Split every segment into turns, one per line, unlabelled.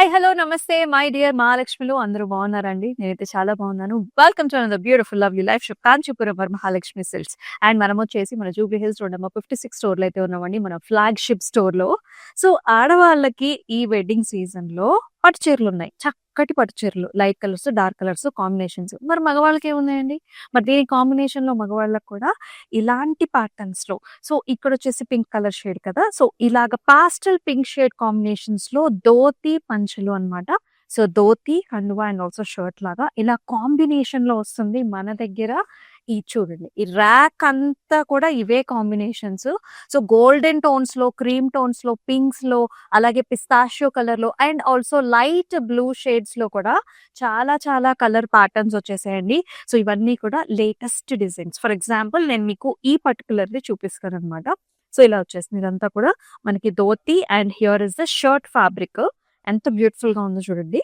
Hi hello నమస్తే my dear మహాలక్ష్మిలు అందరూ బాగున్నారండి. నేనైతే చాలా బాగున్నాను. Welcome to another beautiful lovely life show Kanchipuram Mahalakshmi silks. And మనం వచ్చేసి మన జూబ్లీ హిల్స్ రోడ్ నెంబర్ 56 స్టోర్లో అయితే ఉన్నామండి, మన ఫ్లాగ్షిప్ స్టోర్లో. సో ఆడవాళ్ళకి ఈ వెడ్డింగ్ సీజన్లో పట్టు చీరలు ఉన్నాయి, చక్కటి పట్టు చీరలు, light colours dark colours combinations. మరి మగవాళ్ళకి ఏమున్నాయండి? మరి దీని కాంబినేషన్ లో మగవాళ్ళకి కూడా ఇలాంటి ప్యాటర్న్స్ లో, సో ఇక్కడ వచ్చేసి పింక్ కలర్ షేడ్ కదా, సో ఇలాగ పాస్టల్ పింక్ షేడ్ కాంబినేషన్స్ లో ధోతి పంచలు అన్నమాట. సో ధోతి కండువా అండ్ ఆల్సో షర్ట్ లాగా ఇలా కాంబినేషన్ లో వస్తుంది మన దగ్గర. ఈ చూడండి, ఈ ర్యాక్ అంతా కూడా ఇవే కాంబినేషన్స్. సో గోల్డెన్ టోన్స్ లో, క్రీమ్ టోన్స్ లో, పింక్స్ లో, అలాగే పిస్తాషియో కలర్ లో and also light blue shades లో కూడా చాలా చాలా కలర్ ప్యాటర్న్స్ వచ్చేసాయండి. సో ఇవన్నీ కూడా లేటెస్ట్ డిజైన్స్. ఫర్ ఎగ్జాంపుల్ నేను మీకు ఈ పర్టికులర్ది చూపిస్తాను అనమాట. సో ఇలా వచ్చేసింది, ఇదంతా కూడా మనకి dhoti and here is the shirt fabric. ఎంత బ్యూటిఫుల్ గా ఉందో చూడండి.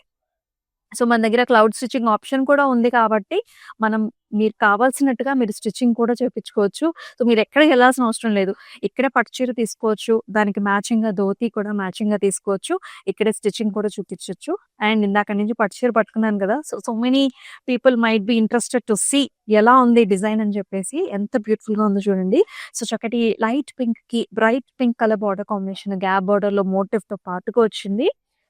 సో మన దగ్గర క్లౌడ్ స్టిచ్చింగ్ ఆప్షన్ కూడా ఉంది కాబట్టి మనం మీరు కావాల్సినట్టుగా మీరు స్టిచ్చింగ్ కూడా చేపించుకోవచ్చు. సో మీరు ఎక్కడికి వెళ్ళాల్సిన అవసరం లేదు. ఇక్కడే పట్టు చీర తీసుకోవచ్చు, దానికి మ్యాచింగ్ గా ధోతి కూడా మ్యాచింగ్ గా తీసుకోవచ్చు, ఇక్కడే స్టిచ్చింగ్ కూడా చూపించవచ్చు. అండ్ ఇందాక నుంచి పట్టు చీర పట్టుకున్నాను కదా, so many people might be interested to see ఎలా ఉంది డిజైన్ అని చెప్పేసి. ఎంత బ్యూటిఫుల్ గా ఉందో చూడండి. సో చక్కటి లైట్ పింక్ కి bright pink colour border combination, gap border లో మోటివ్ తో పాటుగా వచ్చింది.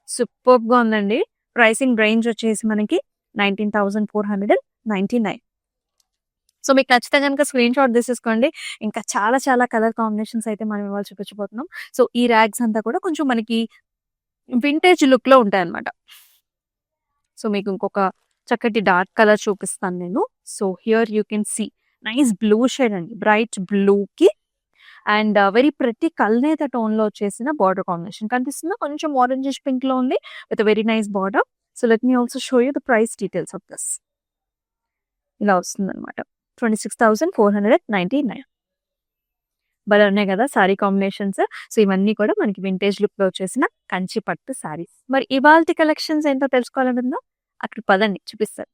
సూపర్ గా ఉందండి. ప్రైసింగ్ రేంజ్ వచ్చేసి మనకి 19,499. సో మీకు నచ్చితే కనుక స్క్రీన్ షాట్ తీసేసుకోండి. ఇంకా చాలా చాలా కలర్ కాంబినేషన్స్ అయితే మనం ఇవాళ చూపించబోతున్నాం. సో ఈ ర్యాగ్స్ అంతా కూడా కొంచెం మనకి వింటేజ్ లుక్ లో ఉంటాయి అన్నమాట. సో మీకు ఇంకొక చక్కటి డార్క్ కలర్ చూపిస్తాను నేను. So here you can see nice blue shade అండి, బ్రైట్ బ్లూ కి అండ్ వెరీ ప్రతి కల్నేత టోన్ లో వచ్చేసిన బార్డర్ కాంబినేషన్ కనిపిస్తుంది. కొంచెం ఆరెంజిష్ పింక్ లో ఉంది with very nice border. So let me also show you the price details of this. ఇలా వస్తుంది అనమాట, 26,499. భలే ఉన్నాయి కదా సారీ కాంబినేషన్స్. సో ఇవన్నీ కూడా మనకి వింటేజ్ లుక్ లో వచ్చేసిన కంచి పట్టు సారీస్. మరి ఇవాల్టి కలెక్షన్స్ ఏంటో తెలుసుకోవాలనుందా? అక్కడ పదండి చూపిస్తారు.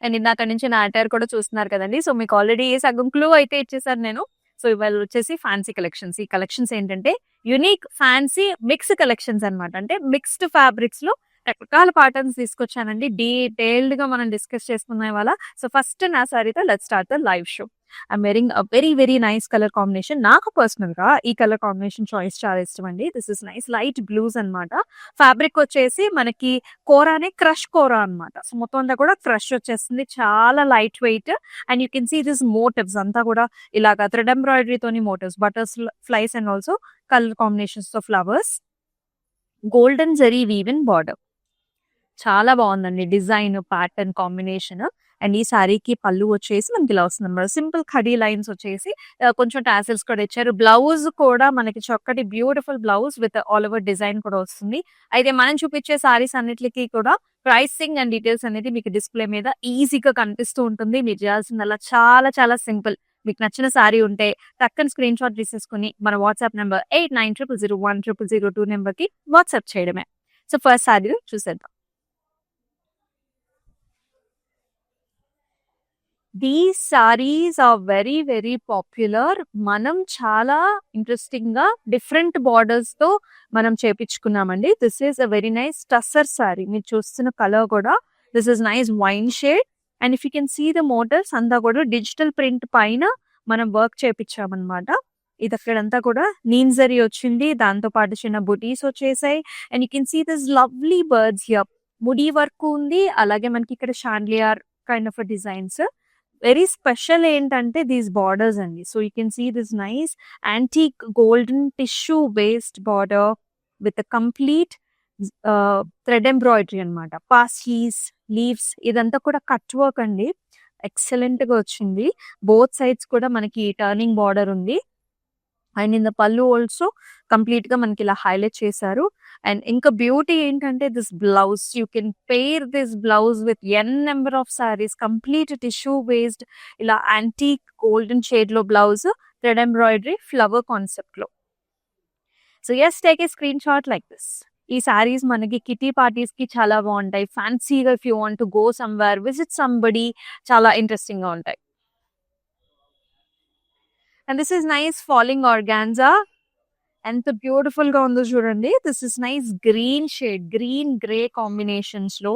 అండ్ ఇందాక నుంచి నా అటైర్ కూడా చూస్తున్నారు కదండి. సో మీకు ఆల్రెడీ సగం క్లూ అయితే ఇచ్చేసాను నేను. సో ఇవాళ వచ్చేసి ఫ్యాన్సీ కలెక్షన్స్. ఈ కలెక్షన్స్ ఏంటంటే యునిక్ ఫ్యాన్సీ మిక్స్ కలెక్షన్స్ అన్నమాట. అంటే మిక్స్డ్ ఫ్యాబ్రిక్స్ లో రకరకాల ప్యాటర్న్స్ తీసుకొచ్చానండి. డీటెయిల్డ్ గా మనం డిస్కస్ చేసుకున్నాం ఇవాళ. సో ఫస్ట్ నా సారీతో let's start the live show. I'm wearing a very very nice colour combination. నాకు పర్సనల్ గా ఈ కలర్ కాంబినేషన్ చాయిస్ చాలా ఇష్టం అండి. This is nice light blues అన్నమాట. ఫ్యాబ్రిక్ వచ్చేసి మనకి కోరానే క్రష్ కోరా అన్నమాట. సో మొత్తం అంతా కూడా క్రష్ వచ్చేస్తుంది, చాలా light weight. And you can see this motives అంతా కూడా ఇలాగా థ్రెడ్ ఎంబ్రాయిడరీ తోని motives, butterflies and also colour combinations తో flowers, golden zari woven border. చాలా బాగుందండి డిజైన్, ప్యాటర్న్ కాంబినేషన్. అండ్ ఈ శారీకి పళ్ళు వచ్చేసి మనకి ఇలా వస్తుంది అనమాట. సింపుల్ ఖడీ లైన్స్ వచ్చేసి కొంచెం టాసిల్స్ కూడా ఇచ్చారు. బ్లౌజ్ కూడా మనకి చక్కటి beautiful blouse with all over design కూడా వస్తుంది. అయితే మనం చూపించే సారీస్ అన్నిటికీ కూడా ప్రైసింగ్ అండ్ డీటెయిల్స్ అనేది మీకు డిస్ప్లే మీద ఈజీగా కనిపిస్తూ ఉంటుంది. మీరు చేయాల్సిందల్లా చాలా చాలా సింపుల్. మీకు నచ్చిన సారీ ఉంటే టక్కని స్క్రీన్ షాట్ తీసేసుకుని మన వాట్సాప్ నెంబర్ 8900010002 నెంబర్ కి వాట్సాప్ చేయడమే. సో ఫస్ట్ సారీ చూసేద్దాం. These saris are very very popular. మనం చాలా ఇంట్రెస్టింగ్ గా డిఫరెంట్ బార్డర్స్ తో మనం చేపించుకున్నామండి. This is a very nice tussar sari. మీరు చూస్తున్న కలర్ కూడా this is nice wine shade. And if you can see the motives అంతా కూడా డిజిటల్ ప్రింట్ పైన మనం వర్క్ చేపించామన్నమాట. ఇది అక్కడంతా కూడా నీమ్ జరీ వచ్చింది, దాంతో పాటు చిన్న బుటీస్ వచ్చేసాయి. And you can see this lovely birds here. ముడి వర్క్ ఉంది, అలాగే మనకి ఇక్కడ chandelier kind of designs. Very special ఏంటంటే దీస్ బార్డర్స్ అండి. So you can see this nice antique golden tissue based border with complete thread embroidery అనమాట. Paisleys, leaves ఇదంతా కూడా కట్ వర్క్ అండి. ఎక్సలెంట్ గా వచ్చింది. బోత్ సైడ్స్ కూడా మనకి టర్నింగ్ బార్డర్ ఉంది. And in the pallu also complete గా మనకి ఇలా హైలైట్ చేశారు. అండ్ ఇంకా బ్యూటీ ఏంటంటే this blouse, you can pair this blouse with n number of saris. Complete tissue based ఇలా యాంటీక్ గోల్డెన్ షేడ్ లో blouse, thread embroidery, flower concept లో. So yes, take a screen shot like this. ఈ సారీస్ మనకి kitty parties కి చాలా బాగుంటాయి. ఫ్యాన్సీగా if you want to go somewhere, visit somebody, చాలా ఇంట్రెస్టింగ్ గా ఉంటాయి. And this is nice falling organza ఎంత బ్యూటిఫుల్ గా ఉందో చూడండి. This is nice green shade, green grey combinations లో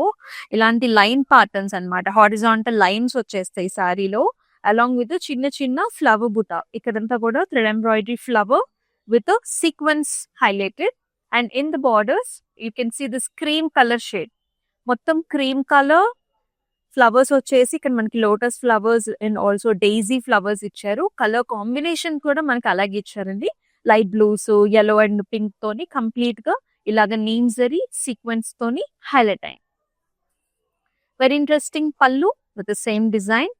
ఇలాంటి లైన్ ప్యాటర్న్స్ అన్నమాట. హారిజాంటల్ లైన్స్ వచ్చేస్తాయి సారీలో, అలాంగ్ విత్ చిన్న చిన్న ఫ్లవర్ బుట్ట. ఇక్కడంతా కూడా thread embroidery flower with sequence highlighted, and in the borders you can see this cream colour shade. మొత్తం క్రీమ్ కలర్ ఫ్లవర్స్ వచ్చేసి ఇక్కడ మనకి lotus flowers and also daisy flowers ఇచ్చారు. కలర్ కాంబినేషన్ కూడా మనకి అలాగే ఇచ్చారండి. Light blues, yellow and pink తోని కంప్లీట్ గా ఇలాగ నీమ్ జరీ సీక్వెన్స్ తోని హైలైట్ అయింది. Very interesting pallu with the same design,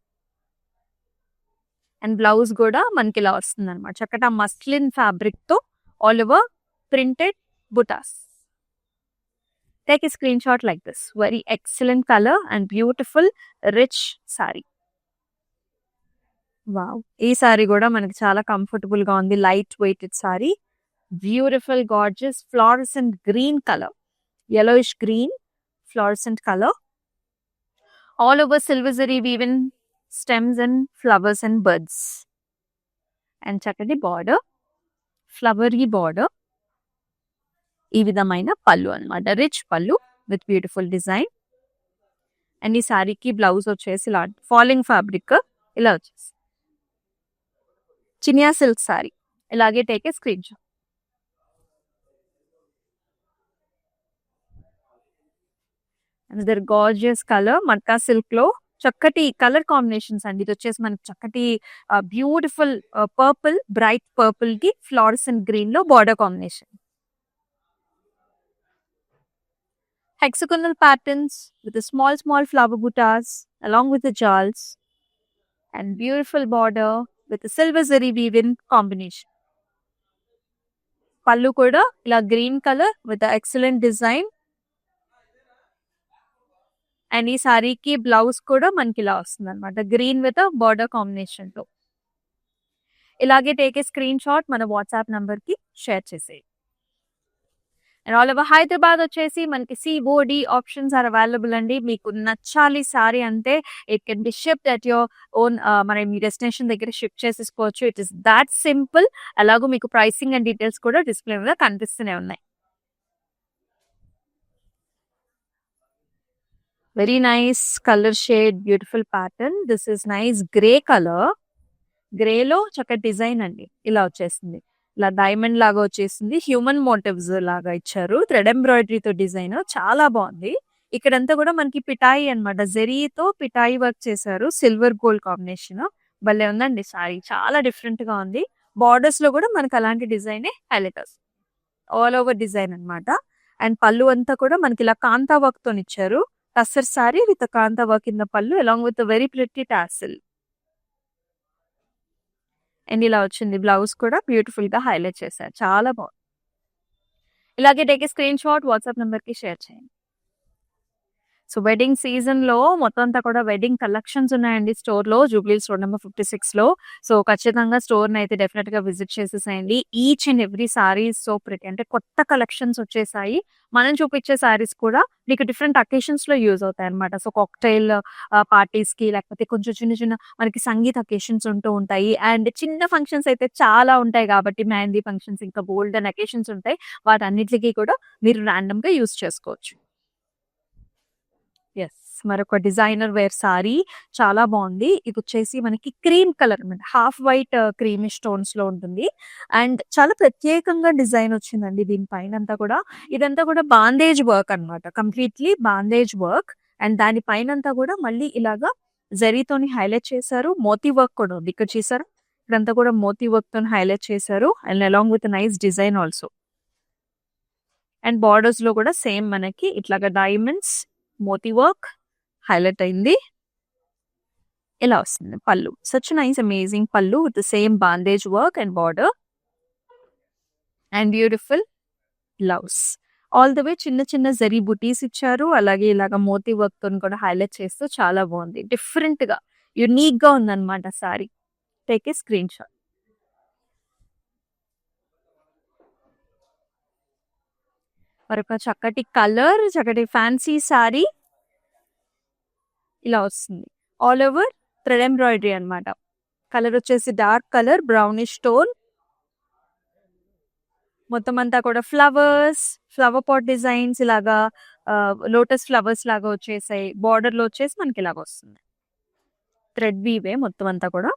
and blouse కూడా మనకి ఇలా వస్తుంది అనమాట. చక్కటి మస్లిన్ ఫ్యాబ్రిక్ తో all over printed butas. Take a screenshot like this. Very excellent color and beautiful rich saree. Wow. ఈ సారీ కూడా మనకి చాలా కంఫర్టబుల్ గా ఉంది. Light weighted sari, beautiful gorgeous fluorescent green colour, yellowish green fluorescent color. All over silver zari weaving stems and flowers and buds. And చక్కటి border, flowery border. ఈ విధమైన పళ్ళు అన్నమాట. రిచ్ పళ్ళు విత్ బ్యూటిఫుల్ డిజైన్. అండ్ ఈ సారీకి బ్లౌజ్ వచ్చేసి ఇలా ఫాలింగ్ ఫ్యాబ్రిక్ ఇలా వచ్చేసి చినియా సిల్క్ సారీ. ఇలాగే take a screen shot. Another gorgeous colour matka silk లో చక్కటి కలర్ కాంబినేషన్స్ అండి. ఇది వచ్చేసి మనకి చక్కటి బ్యూటిఫుల్ పర్పుల్, బ్రైట్ పర్పుల్ కి ఫ్లోరసెంట్ గ్రీన్ లో border combination. Hexagonal patterns with the small flower buttas along with the jewels, and beautiful border with the silver zari weaving combination. Pallu kuda ila green color with the excellent design, and ee saree ki blouse kuda manki ila vastundi annamata, green with a border combination to. Ilage take a screenshot mana WhatsApp number ki share cheseyandi. And all over Hyderabad వచ్చేసి మనకి COD options are available అండి. మీకు నచ్చాలి సారీ అంటే it can be shipped at your own, మన మీ destination దగ్గర ship చేసేసుకోవచ్చు. It is that simple. అలాగూ మీకు ప్రైసింగ్ అండ్ డీటెయిల్స్ కూడా డిస్ప్లే మీద కనిపిస్తూనే ఉన్నాయి. Very nice colour shade, beautiful pattern. This is nice grey colour. గ్రేలో చక్కటి డిజైన్ అండి. ఇలా వచ్చేసింది, ఇలా డైమండ్ లాగా వచ్చేసింది. హ్యూమన్ మోటివ్స్ లాగా ఇచ్చారు. థ్రెడ్ ఎంబ్రాయిడరీతో డిజైన్ చాలా బాగుంది. ఇక్కడంతా కూడా మనకి పిటాయి అన్నమాట. జెరీతో పిటాయి వర్క్ చేశారు. Silver gold combination. భలే ఉందండి సారీ, చాలా డిఫరెంట్ గా ఉంది. బార్డర్స్ లో కూడా మనకి అలాంటి డిజైన్ హైలైట్ వస్తుంది. ఆల్ ఓవర్ డిజైన్ అన్నమాట. అండ్ పళ్ళు అంతా కూడా మనకి ఇలా కాంతా వర్క్ తో ఇచ్చారు. Tussar sari with kantha work in the pallu along with very pretty tassel. And ఇలా వచ్చింది బ్లౌజ్ కూడా బ్యూటిఫుల్ గా హైలైట్ చేశారు. చాలా బాగుంది. ఇలాగే take a screen shot WhatsApp number కి షేర్ చేయండి. సో వెడ్డింగ్ సీజన్ లో మొత్తం అంతా కూడా వెడ్డింగ్ కలెక్షన్స్ ఉన్నాయండి స్టోర్ లో, జూబ్లీ స్టోర్ నెంబర్ 56 లో. సో ఖచ్చితంగా స్టోర్ ని అయితే డెఫినెట్ గా విజిట్ చేసేసేయండి. Each and every sorry so pretty, అంటే కొత్త కలెక్షన్స్ వచ్చేసాయి. మనం చూపించే సారీస్ కూడా మీకు డిఫరెంట్ అకేషన్స్ లో యూజ్ అవుతాయి అనమాట. సో కాక్టైల్ పార్టీస్ కి, లేకపోతే కొంచెం చిన్న చిన్న మనకి సంగీత అకేషన్స్ ఉంటూ ఉంటాయి. అండ్ చిన్న ఫంక్షన్స్ అయితే చాలా ఉంటాయి కాబట్టి, మెహందీ ఫంక్షన్స్ ఇంకా గోల్డెన్ అకేషన్స్ ఉంటాయి. వాటన్నిటికీ కూడా మీరు ర్యాండమ్ గా యూజ్ చేసుకోవచ్చు. ఎస్, మరొక డిజైనర్ వేర్ సారీ చాలా బాగుంది. ఇది వచ్చేసి మనకి క్రీమ్ కలర్ అనమాట. హాఫ్ వైట్ క్రీమ్ స్టోన్స్ లో ఉంటుంది. అండ్ చాలా ప్రత్యేకంగా డిజైన్ వచ్చిందండి దీనిపైన అంతా కూడా. ఇదంతా కూడా బాందేజ్ వర్క్ అన్నమాట, కంప్లీట్లీ బాందేజ్ వర్క్. అండ్ దానిపైన అంతా కూడా మళ్ళీ ఇలాగా జరీతోని హైలైట్ చేశారు. మోతీ వర్క్ కూడా ఉంది ఇక్కడ, చూసారు? ఇదంతా కూడా మోతీ వర్క్ తో హైలైట్ చేశారు. And along with nice design also. And borders లో కూడా సేమ్ మనకి ఇట్లాగా డైమండ్స్, మోతీ వర్క్ హైలైట్ అయింది. ఇలా వస్తుంది పళ్ళు. సచ్ నైస్ అమేజింగ్ పళ్ళు with same bandhej work and border, and beautiful blouse. All the way చిన్న చిన్న జరీ బుటీస్ ఇచ్చారు. అలాగే ఇలాగ మోతీ వర్క్ తో కూడా హైలైట్ చేస్తూ చాలా బాగుంది. డిఫరెంట్ గా, యునిక్ గా ఉందన్నమాట sorry. Take a screen shot. మరొక చక్కటి కలర్, చక్కటి ఫ్యాన్సీ సారీ ఇలా వస్తుంది. ఆల్ ఓవర్ థ్రెడ్ ఎంబ్రాయిడరీ అన్నమాట. కలర్ వచ్చేసి డార్క్ కలర్, బ్రౌనిష్ టోన్. మొత్తం అంతా కూడా ఫ్లవర్స్, ఫ్లవర్ పాట్ డిజైన్స్ ఇలాగా లోటస్ ఫ్లవర్స్ లాగా వచ్చేసాయి. బార్డర్‌లో వచ్చేసి మనకి ఇలాగ వస్తుంది. థ్రెడ్ వీవే మొత్తం అంతా కూడా.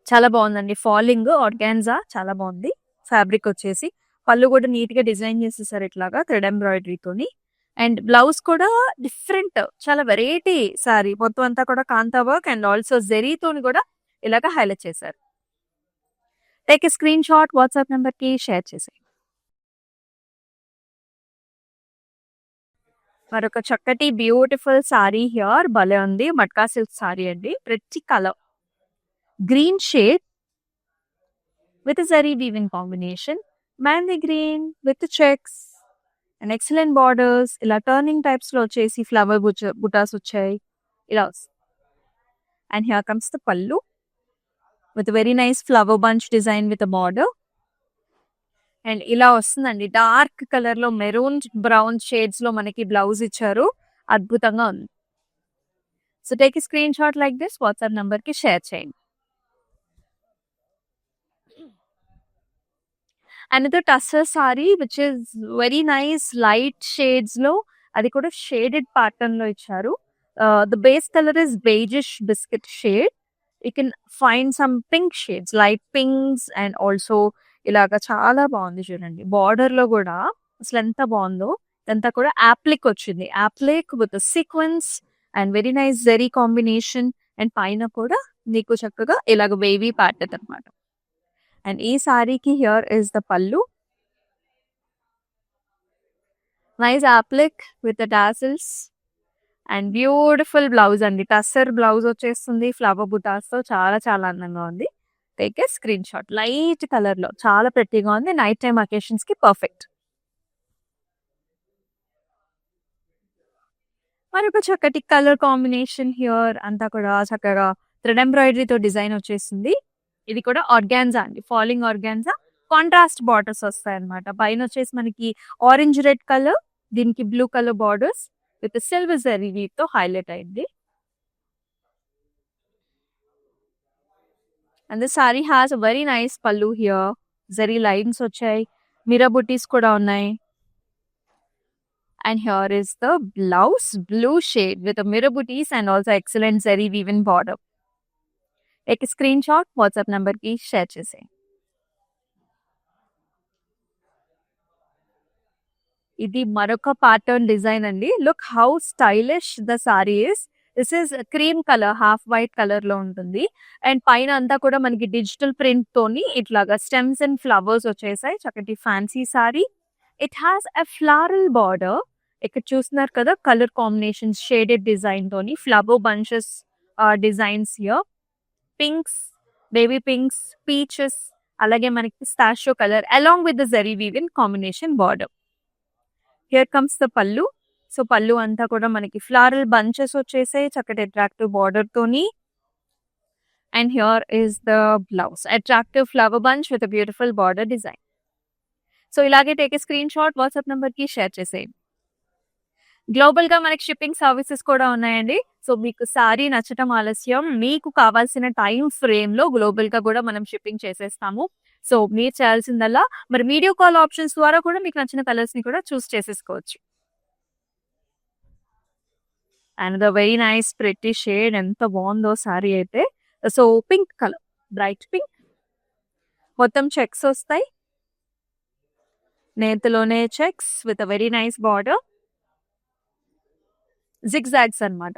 చాలా బాగుందండి. ఫాలింగ్ ఆర్గాన్జా చాలా బాగుంది. ఫ్యాబ్రిక్ వచ్చేసి పళ్ళు కూడా నీట్‌గా డిజైన్ చేసేసారు ఇట్లాగా థ్రెడ్ ఎంబ్రాయిడరీతోని. అండ్ బ్లౌజ్ కూడా డిఫరెంట్ చాలా వెరైటీ సారీ. మొత్తం అంతా కూడా కాంతా వర్క్ అండ్ ఆల్సో జెరీతోని కూడా ఇలాగ హైలైట్ చేశారు. Take a screen shot WhatsApp నెంబర్‌కి షేర్ చేసేయండి. మరొక చక్కటి బ్యూటిఫుల్ సారీ హియర్ భలే ఉంది. మట్కా సిల్క్ సారీ అండి. ప్రతి colour green shade with a zari weaving combination, manly green with the checks and excellent borders. ఇలా టర్నింగ్ టైప్స్ లో వచ్చేసి ఫ్లవర్ బుటాస్ వచ్చాయి. ఇలా వస్తుంది. And here comes the pallu with a very nice flower bunch design with a border. And ఇలా వస్తుందండి. Dark colour లో maroon brown shades లో మనకి బ్లౌజ్ ఇచ్చారు. అద్భుతంగా ఉంది. So take a screen shot like this WhatsApp number కి share చేయండి. Another tussar sari which is very nice light shades లో, అది కూడా షేడెడ్ ప్యాటర్న్ లో ఇచ్చారు. The base colour is beigeish biscuit shade. You can find some pink shades, light pinks and also ఇలాగా చాలా బాగుంది చూడండి. బార్డర్ లో కూడా అసలు ఎంత బాగుందో. ఇదంతా కూడా యాప్లిక్ వచ్చింది. Applique with sequence and very nice zari combination. And పైన కూడా నీకు చక్కగా ఇలాగ వేవీ ప్యాటర్న్ అనమాట. అండ్ ఈ సారీకి హియర్ ఇస్ ద పల్లు. Nice appliqué with the tassels and beautiful blouse అండి. టస్సర్ బ్లౌజ్ వచ్చేస్తుంది ఫ్లవర్ బుటాస్ తో. చాలా చాలా అందంగా ఉంది. Take a screen shot. Light colour లో చాలా ప్రెట్టీగా ఉంది. నైట్ టైమ్ అకేషన్స్ కి పర్ఫెక్ట్. మరొక చక్కటి కలర్ కాంబినేషన్ హియర్. అంతా కూడా చక్కగా థ్రెడ్ ఎంబ్రాయిడరీతో డిజైన్ వచ్చేసింది. ఇది కూడా ఆర్గాన్జా అండి. Falling organza. కాంట్రాస్ట్ బార్డర్స్ వస్తాయి అనమాట. పైన వచ్చేసి మనకి ఆరెంజ్ రెడ్ కలర్, దీనికి blue colour borders with silver zari weave తో హైలైట్ అయింది. And this sari has a very nice pallu here. Zari lines వచ్చాయి. మిరా బుటీస్ కూడా ఉన్నాయి. And here is the blouse, blue shade with a mirror booties and also excellent zari weaving border. Take a screenshot, WhatsApp number ki share చేసేయండి. ఇది మరొక pattern design అండి. Look how stylish the sorry is. This is cream colour, half white colour లో ఉంటుంది. And పైన అంతా కూడా మనకి డిజిటల్ ప్రింట్ తోని ఇట్లాగా స్టెమ్స్ అండ్ ఫ్లవర్స్ వచ్చేసాయి. చక్కటి fancy sorry. It has a floral border. ఇక్కడ చూస్తున్నారు కదా కలర్ కాంబినేషన్స్ షేడెడ్ డిజైన్ తోని flower bunches designs here. Pinks, baby pinks, peaches, అలాగే మనకి pistachio colour along with the zari weaving combination border. Here comes the పల్లు. So పల్లు అంతా కూడా మనకి ఫ్లారల్ బంచెస్ వచ్చేసాయి చక్కటి అట్రాక్టివ్ బార్డర్ తోని. And here is the blouse, attractive flower bunch with beautiful border design. So ఇలాగే take a screen shot, WhatsApp number కి షేర్ చేసేయండి. గ్లోబల్ గా మనకి షిప్పింగ్ సర్వీసెస్ కూడా ఉన్నాయండి. సో మీకు సారీ నచ్చటం ఆలస్యం, మీకు కావాల్సిన టైం ఫ్రేమ్ లో గ్లోబల్ గా కూడా మనం షిప్పింగ్ చేసేస్తాము. సో మీరు చేయాల్సిందల్లా మరి వీడియో కాల్ ఆప్షన్స్ ద్వారా కూడా మీకు నచ్చిన కలర్స్ ని కూడా చూస్ చేసేసుకోవచ్చు. And the very nice pretty shade, ఎంత బాగుందో సారీ అయితే. So pink colour, bright pink, మొత్తం చెక్స్ వస్తాయి. నేతలోనే checks with a very nice border. zigzags అన్నమాట.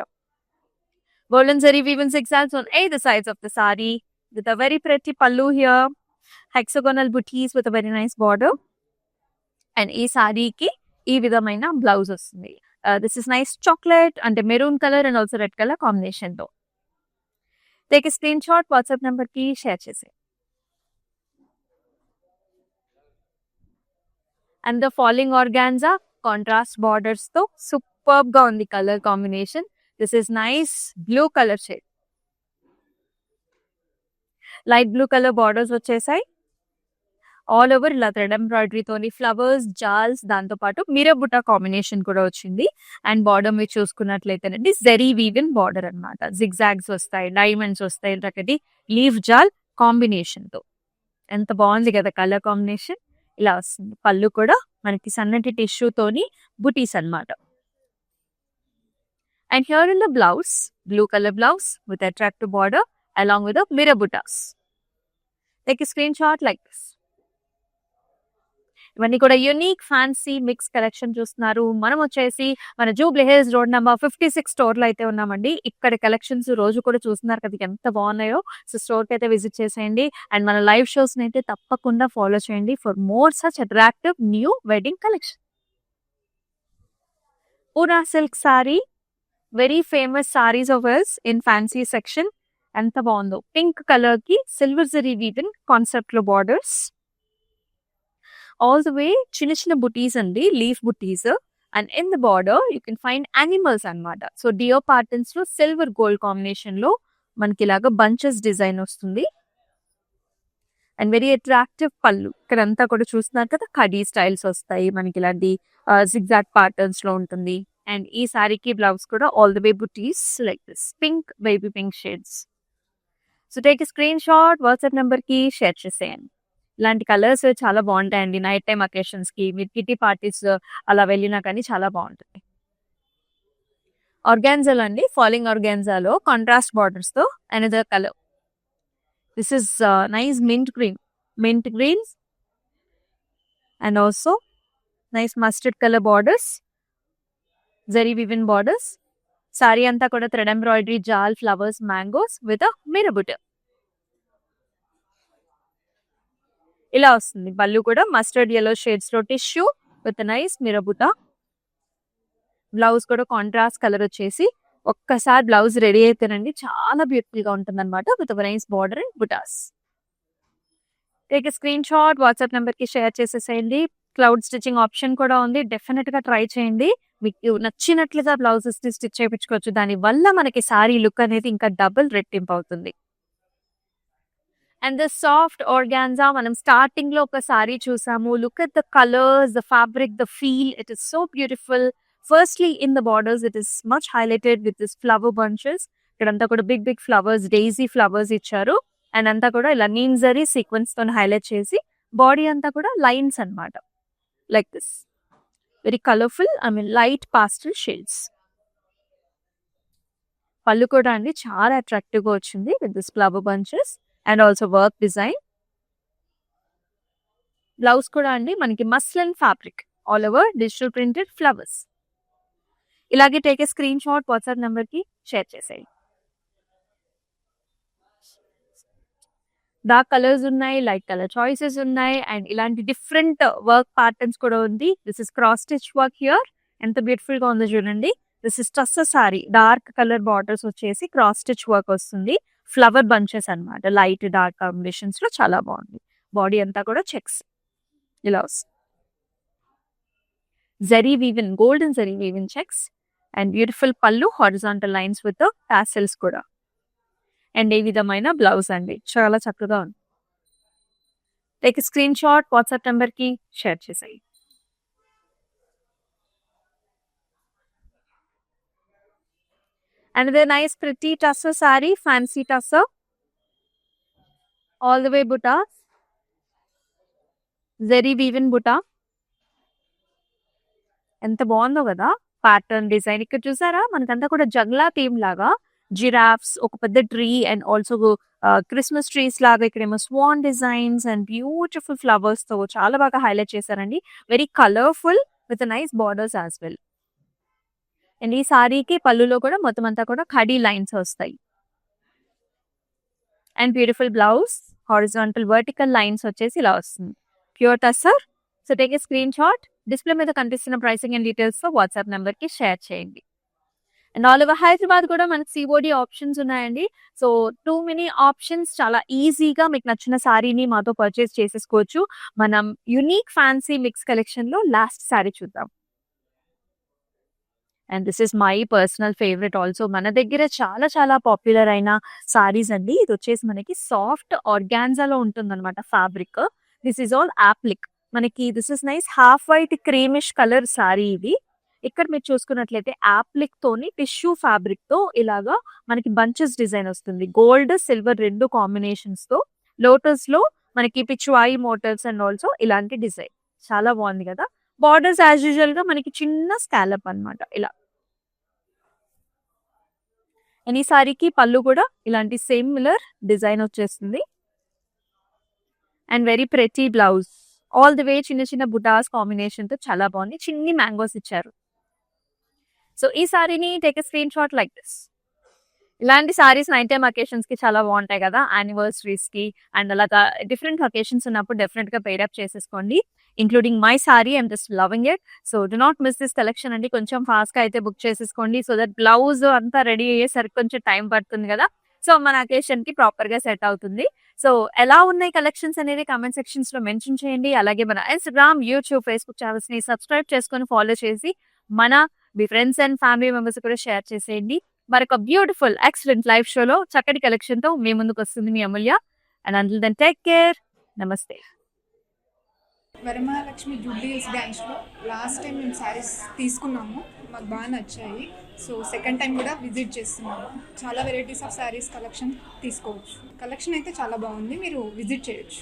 Golden zari weaving zigzags on either sides of the sari with a very pretty pallu here. Hexagonal booties with a very nice border. And ఈ సారీకి ఈ విధమైన blouse వస్తుంది. This is nice chocolate అంటే maroon colour and also red colour combination తో. Take a screen shot, WhatsApp number కి share చేసే. And the falling organza contrast borders తో సూపర్బ్ గా ఉంది colour combination. This is nice blue colour shade. Light blue colour borders వచ్చేసాయి. All over ఇలా thread embroidery తోని flowers, జాల్స్, దాంతో పాటు మిరర్ బుటా కాంబినేషన్ కూడా వచ్చింది. అండ్ బార్డర్ మీరు చూసుకున్నట్లయితేనండి జరీ వీవిన్ బార్డర్ అనమాట. జిగ్జాగ్స్ వస్తాయి, డైమండ్స్ వస్తాయి, చక్కటి లీఫ్ జాల్ కాంబినేషన్ తో. ఎంత బాగుంది కదా కలర్ కాంబినేషన్. ఇలా వస్తుంది. పళ్ళు కూడా మనకి సన్నటి టిష్యూతోని బుటీస్ అన్నమాట. And here in the blouse, blue color blouse with attractive border along with a mirror buttas. Take a screenshot like this. ఇవన్నీ కూడా యూనిక్ ఫ్యాన్సీ మిక్స్ కలెక్షన్ చూస్తున్నారు. మనం వచ్చేసి మన జూబ్లీ హిల్స్ రోడ్ నెంబర్ 56 స్టోర్లో అయితే ఉన్నామండి. ఇక్కడ కలెక్షన్స్ రోజు కూడా చూస్తున్నారు కదా ఎంత బాగున్నాయో. సో స్టోర్కి అయితే విజిట్ చేసేయండి. అండ్ మన లైవ్ షోస్ని అయితే తప్పకుండా ఫాలో చేయండి for more such attractive new wedding collection. Poona silk sorry, very famous saris of us in fancy section. ఎంత బాగుందో, పింక్ కలర్ కి సిల్వర్ జరీ వీవెన్ కాన్సెప్ట్ లో బార్డర్స్ ఆల్ ద వే, చిన్న చిన్న బుటీస్ అండి, leaf buttis. And in the border you can find animals అన్నమాట. So డియో patterns లో silver gold combination లో మనకి ఇలాగా బంచెస్ డిజైన్ వస్తుంది. అండ్ వెరీ అట్రాక్టివ్ పళ్ళు. ఇక్కడ అంతా కూడా చూస్తున్నారు కదా, కడీ స్టైల్స్ వస్తాయి మనకి, ఇలాంటి జిగ్జాగ్ ప్యాటర్న్స్ లో ఉంటుంది. అండ్ ఈ సారీకి బ్లౌజ్ కూడా all the way buttis like this pink, baby pink shades. So take screen shot, WhatsApp number కి షేర్ చేసేయండి. ఇలాంటి కలర్స్ చాలా బాగుంటాయండి నైట్ టైం అకేషన్స్ కి, మీరు కిటీ పార్టీస్ అలా వెళ్ళినా కానీ చాలా బాగుంటుంది. ఆర్గాన్జాలో అండి, ఫాలింగ్ ఆర్గాన్జాలో కాంట్రాస్ట్ బార్డర్స్ తో another colour. This is nice mint green and also nice mustard color borders, zari woven borders. Sari అంతా కూడా థ్రెడ్ ఎంబ్రాయిడరీ, జాల్, ఫ్లవర్స్, మ్యాంగోస్ విత్ మిర్రర్ బుట్ట. ఇలా వస్తుంది. పళ్ళు కూడా మస్టర్డ్ yellow షేడ్స్ లో టిష్యూ విత్ నైస్ మిర్రర్ బుట్ట. బ్లౌజ్ కూడా కాంట్రాస్ట్ కలర్ వచ్చేసి, ఒక్కసారి బ్లౌజ్ రెడీ అయితేనండి చాలా బ్యూటిఫుల్ గా ఉంటుంది అనమాట, with nice border and butas. Take screen shot, WhatsApp number కి షేర్ చేసేసేయండి. క్లౌడ్ స్టిచ్చింగ్ ఆప్షన్ కూడా ఉంది, డెఫినెట్ గా ట్రై చేయండి. మీకు నచ్చినట్లుగా బ్లౌజెస్ ని స్టిచ్ చేయించుకోవచ్చు. దాని వల్ల మనకి సారీ లుక్ అనేది ఇంకా డబుల్ రెట్టింపు అవుతుంది. అండ్ ద సాఫ్ట్ ఆర్గాన్జా మనం స్టార్టింగ్ లో ఒక సారీ చూసాము. Look at the colours, the fabric, the feel, it is so beautiful. Firstly in the borders it is much highlighted with this flower bunches. ఇక్కడంతా కూడా big big flowers, daisy flowers ఇచ్చారు. And అంతా కూడా ఇలా neem zari sequence తో highlight చేసి, body అంతా కూడా లైన్స్ అన్నమాట, like this very colourful, light pastel shades. పళ్ళు కూడా అండి చాలా అట్రాక్టివ్ గా వచ్చింది with this flower bunches and also work design. Blouse కూడా అండి మనకి muslin fabric, all over digital printed flowers. ఇలాగే take a screen shot, WhatsApp number కి షేర్ చేసేయండి. డార్క్ కలర్స్ ఉన్నాయి, లైట్ కలర్ చాయిసెస్ ఉన్నాయి, అండ్ ఇలాంటి డిఫరెంట్ వర్క్ ప్యాటర్న్స్ కూడా ఉంది. This is cross stitch work here. ఎంత బ్యూటిఫుల్ గా ఉందో చూడండి. This is tussar sari, dark colour borders వచ్చేసి క్రాస్ స్టిచ్ వర్క్ వస్తుంది. ఫ్లవర్ బంచెస్ అన్నమాట, లైట్ డార్క్ కాంబినేషన్స్ లో చాలా బాగుంది. బాడీ అంతా కూడా చెక్స్ ఇలా వస్తుంది. Zari woven, golden zari woven checks and beautiful పళ్ళు, హారిజాంటల్ లైన్స్ విత్ టాసెల్స్ కూడా. అండ్ ఏ విధమైన బ్లౌజ్ అండి, చాలా చక్కగా ఉంది. Take screen shot, WhatsApp number కి షేర్ చేసాయి. Another nice pretty tussar saree, fancy tussar, all the way butta, zari weaving butta. ఎంత బాగుందో కదా ప్యాటర్న్ డిజైన్. ఇక్కడ చూసారా మనకంతా కూడా జగ్లా థీమ్ లాగా, జిరాఫ్స్, ఒక పెద్ద tree and also Christmas trees లాగా, ఇక్కడేమో swan designs and beautiful flowers తో చాలా బాగా హైలైట్ చేశారండి. Very colourful with nice borders as well. And ఈ సారీకి పళ్ళులో కూడా మొత్తం అంతా కూడా ఖడీ లైన్స్ వస్తాయి. And beautiful blouse, horizontal vertical lines వచ్చేసి ఇలా వస్తుంది, pure tussar. So take a screen shot, display మీద కనిపిస్తున్న ప్రైసింగ్ అండ్ డీటెయిల్స్ తో వాట్సాప్ నెంబర్ కి షేర్ చేయండి. అండ్ ఆల్ ఓవర్ హైదరాబాద్ కూడా మనకి సిఓడి ఆప్షన్స్ ఉన్నాయండి. సో టూ మెనీ ఆప్షన్స్, చాలా ఈజీగా మీకు నచ్చిన సారీని మాతో పర్చేస్ చేసేసుకోవచ్చు. మనం యునిక్ ఫ్యాన్సీ మిక్స్ కలెక్షన్ లో లాస్ట్ సారీ చూద్దాం. And this is my personal favourite also. మన దగ్గర చాలా చాలా పాపులర్ అయిన సారీస్ అండి. ఇది వచ్చేసి మనకి సాఫ్ట్ ఆర్గాన్జాలో ఉంటుంది అనమాట fabric. This is all applique. మనకి this is nice half white creamish colour sari ఇది. ఇక్కడ మీరు చూసుకున్నట్లయితే యాప్లిక్ తోని టిష్యూ ఫ్యాబ్రిక్ తో ఇలాగా మనకి బంచెస్ డిజైన్ వస్తుంది. గోల్డ్ సిల్వర్ రెండు కాంబినేషన్స్ తో లోటస్ లో మనకి పిచ్వాయి మోటివ్స్ అండ్ ఆల్సో ఇలాంటి డిజైన్ చాలా బాగుంది కదా. బార్డర్స్ యాజ్ యూజువల్ గా మనకి చిన్న స్కాలప్ అన్నమాట ఇలా. అండ్ ఈ సారీకి పళ్ళు కూడా ఇలాంటి సేమ్ మిలర్ డిజైన్ వచ్చేస్తుంది. And very pretty blouse all the way చిన్న చిన్న బుటాస్ కాంబినేషన్ తో చాలా బాగుంది. చిన్ని మ్యాంగోస్ ఇచ్చారు. సో ఈ సారీని take a screen shot like this. ఇలాంటి సారీస్ నైట్ టైమ్ అకేషన్స్ కి చాలా బాగుంటాయి కదా, యానివర్సరీస్ కి అండ్ అలాగా డిఫరెంట్ అకేషన్స్ ఉన్నప్పుడు డెఫినెట్ గా పేరప్ చేసేసుకోండి, including my sorry. I'm just loving it. So do not miss this collection అండి. కొంచెం ఫాస్ట్ గా అయితే బుక్ చేసేసుకోండి సో దట్ బ్లౌజ్ అంతా రెడీ అయ్యేసరికి కొంచెం టైం పడుతుంది కదా. సో మన అకేషన్ కి ప్రాపర్ గా సెట్ అవుతుంది. సో ఎలా ఉన్నాయి కలెక్షన్స్ అనేది కామెంట్ సెక్షన్స్ లో మెన్షన్ చేయండి. అలాగే మన ఇన్స్టాగ్రామ్, యూట్యూబ్, ఫేస్బుక్ ఛానల్స్ ని సబ్స్క్రైబ్ చేసుకొని ఫాలో చేసి మన మీ ఫ్రెండ్స్ అండ్ ఫ్యామిలీ మెంబర్స్ కూడా షేర్ చేసేయండి. మరొక బ్యూటిఫుల్ ఎక్సలెంట్ లైవ్ షోలో చక్కటి కలెక్షన్ తో మీ ముందుకు వస్తుంది మీ Amulya. And until then take care. నమస్తే.
వరమహాలక్ష్మి జూబ్లీ హిల్స్ బ్రాంచ్లో లాస్ట్ టైం మేము శారీస్ తీసుకున్నాము, మాకు బాగా నచ్చాయి. సో సెకండ్ టైం కూడా విజిట్ చేస్తున్నాము. చాలా వెరైటీస్ ఆఫ్ శారీస్ కలెక్షన్ తీసుకోవచ్చు. కలెక్షన్ అయితే చాలా బాగుంది, మీరు విజిట్ చేయొచ్చు.